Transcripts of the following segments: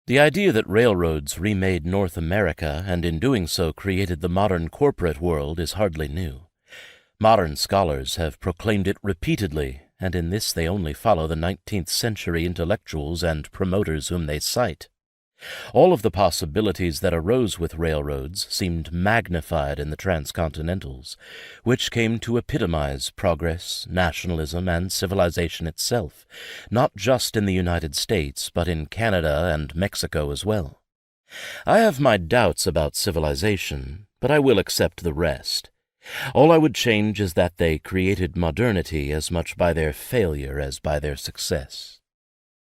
The idea that railroads remade North America and in doing so created the modern corporate world is hardly new. Modern scholars have proclaimed it repeatedly, and in this they only follow the 19th century intellectuals and promoters whom they cite. All of the possibilities that arose with railroads seemed magnified in the transcontinentals, which came to epitomize progress, nationalism, and civilization itself, not just in the United States, but in Canada and Mexico as well. I have my doubts about civilization, but I will accept the rest. All I would change is that they created modernity as much by their failure as by their success.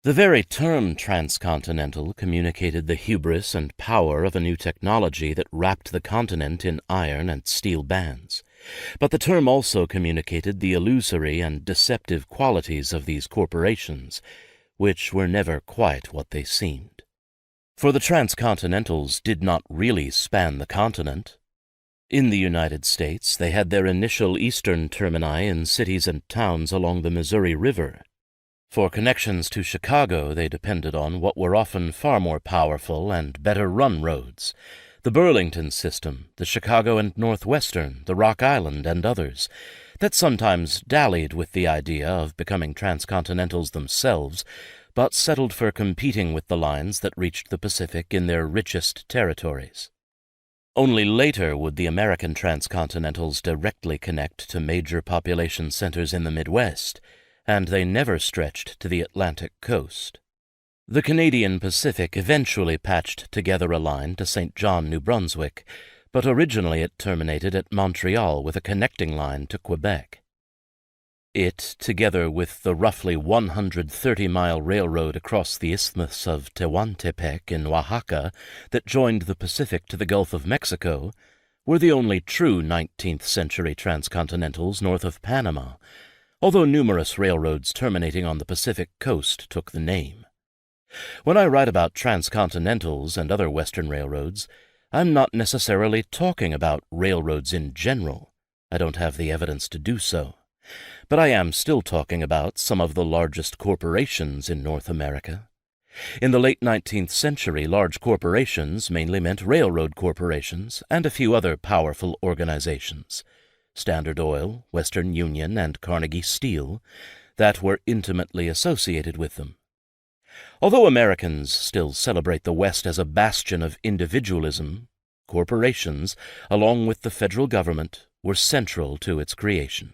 The very term transcontinental communicated the hubris and power of a new technology that wrapped the continent in iron and steel bands. But the term also communicated the illusory and deceptive qualities of these corporations, which were never quite what they seemed. For the transcontinentals did not really span the continent. In the United States, they had their initial eastern termini in cities and towns along the Missouri River. For connections to Chicago, they depended on what were often far more powerful and better-run roads: the Burlington system, the Chicago and Northwestern, the Rock Island, and others, that sometimes dallied with the idea of becoming transcontinentals themselves, but settled for competing with the lines that reached the Pacific in their richest territories. Only later would the American transcontinentals directly connect to major population centers in the Midwest, and they never stretched to the Atlantic coast. The Canadian Pacific eventually patched together a line to St. John, New Brunswick, but originally it terminated at Montreal with a connecting line to Quebec. It, together with the roughly 130-mile railroad across the Isthmus of Tehuantepec in Oaxaca that joined the Pacific to the Gulf of Mexico, were the only true 19th century transcontinentals north of Panama, although numerous railroads terminating on the Pacific coast took the name. When I write about transcontinentals and other Western railroads, I'm not necessarily talking about railroads in general. I don't have the evidence to do so. But I am still talking about some of the largest corporations in North America. In the late 19th century, large corporations mainly meant railroad corporations and a few other powerful organizations, Standard Oil, Western Union, and Carnegie Steel, that were intimately associated with them. Although Americans still celebrate the West as a bastion of individualism, corporations, along with the federal government, were central to its creation.